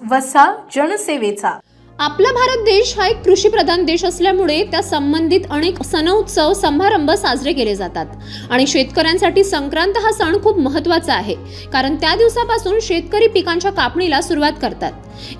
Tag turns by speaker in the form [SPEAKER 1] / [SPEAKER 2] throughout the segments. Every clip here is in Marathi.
[SPEAKER 1] वसा जनसेवेचा।
[SPEAKER 2] आपला भारत देश हा एक कृषीप्रधान देश असल्यामुळे त्या संबंधित अनेक सण उत्सव समारंभ साजरे केले जातात आणि शेतकऱ्यांसाठी संक्रांत हा सण खूप महत्त्वाचा आहे, कारण त्या दिवसापासून शेतकरी पिकांच्या कापणीला सुरुवात करतात।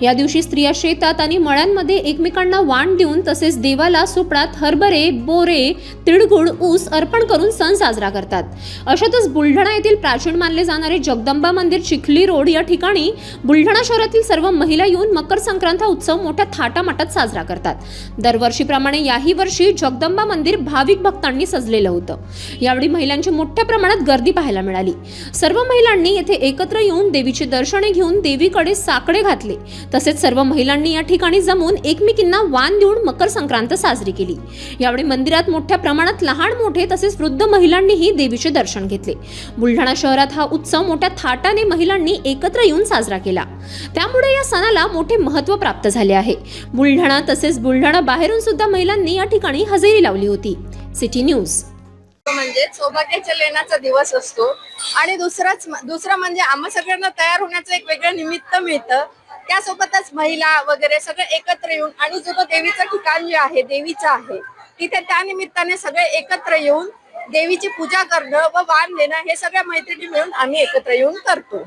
[SPEAKER 2] या दिवशी स्त्रिया शेतात आणि मळ्यांमध्ये एकमेकांना वाण देऊन तसेच देवाला सुपडात हरभरे, बोरे, तिळगुळ, ऊस अर्पण करून सण साजरा करतात। अशातच बुलढाणा येथील प्राचीन मानले जाणारे जगदंबा मंदिर चिखली रोड या ठिकाणी बुलढाणा शहरातील सर्व महिला येऊन मकर संक्रांत उत्सव मोठ्या थाटामाटात साजरा करतात। दरवर्षीप्रमाणे याही वर्षी जगदंबा मंदिर भाविक भक्तांनी सजलेलं होतं। यावेळी महिलांची मोठ्या प्रमाणात गर्दी पाहायला मिळाली। सर्व महिलांनी येथे एकत्र येऊन देवीचे दर्शने घेऊन देवीकडे साकडे घातले। तसेच सर्व महिलांनी या ठिकाणी जमून एकमेकींना वाण देऊन मकर संक्रांत साजरी केली। यावेळी मंदिरात मोठ्या प्रमाणात लहान मोठे तसेच वृद्ध महिलांनीही देवीचे दर्शन घेतले। बुलढाणा शहरात हा उत्सव मोठ्या थाटाने महिलांनी एकत्र येऊन साजरा केला, त्यामुळे या सणाला मोठे महत्त्व प्राप्त झाले आहे। बुलढाणा तसेच बुलढाणा बाहेरून सुद्धा महिलांनी या ठिकाणी हजेरी लावली होती। सिटी न्यूज
[SPEAKER 3] म्हणजे सौभाग्याच्या लेण्याचा दिवस असतो आणि दुसरं म्हणजे आम्हा सगळ्यांना तयार होण्याचं एक वेगळं निमित्त मिळतं। त्यासोबतच महिला वगैरे सगळे एकत्र येऊन आणि जो देवीचं ठिकाण जे आहे देवीचं आहे तिथे त्या निमित्ताने सगळे एकत्र येऊन देवीची पूजा करणं व वाण देणं हे सगळ्या मैत्रिणी मिळून आम्ही एकत्र येऊन करतो।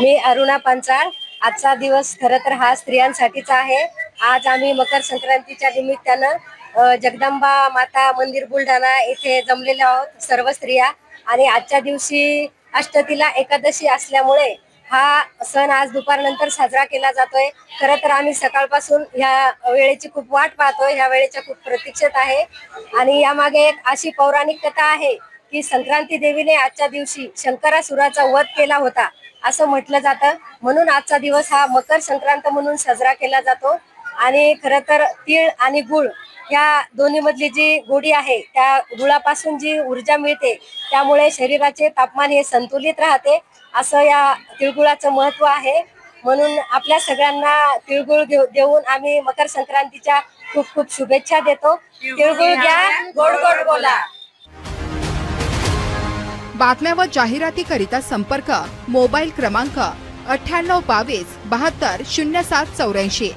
[SPEAKER 4] मी अरुणा पंचाळ। आजचा दिवस खरं तर हा स्त्रियांसाठीचा आहे। आज आम्ही मकर संक्रांतीच्या निमित्तानं जगदंबा माता मंदिर बुलढाणा येथे जमलेलो आहोत सर्व स्त्रिया, आणि आजच्या दिवशी अष्टतीला एकादशी असल्यामुळे हा सण आज दुपारनंतर साजरा केला जातोय। खरं तर आम्ही सकाळपासून ह्या वेळेची खूप वाट पाहतोय, ह्या वेळेच्या खूप प्रतीक्षेत आहे। आणि यामागे एक अशी पौराणिक कथा आहे की संक्रांती देवीने आजच्या दिवशी शंकरासुराचा वध केला होता असं म्हटलं जातं, म्हणून आजचा दिवस हा मकर संक्रांत म्हणून साजरा केला जातो। आणि खरं तर तीळ आणि गुळ या दोन्ही मधली जी गोडी आहे त्या गुळापासून जी ऊर्जा मिळते त्यामुळे शरीराचे तापमान हे संतुलित राहते, असं या तिळगुळाचं महत्त्व आहे। म्हणून आपल्या सगळ्यांना तिळगुळ देऊन आम्ही मकर संक्रांतीच्या खूप खूप शुभेच्छा देतो। तिळगुळ घ्या, गोड गोड बोला।
[SPEAKER 5] बातम्या व जाहिरातीकरिता संपर्क मोबाईल क्रमांक 9822 72 0784।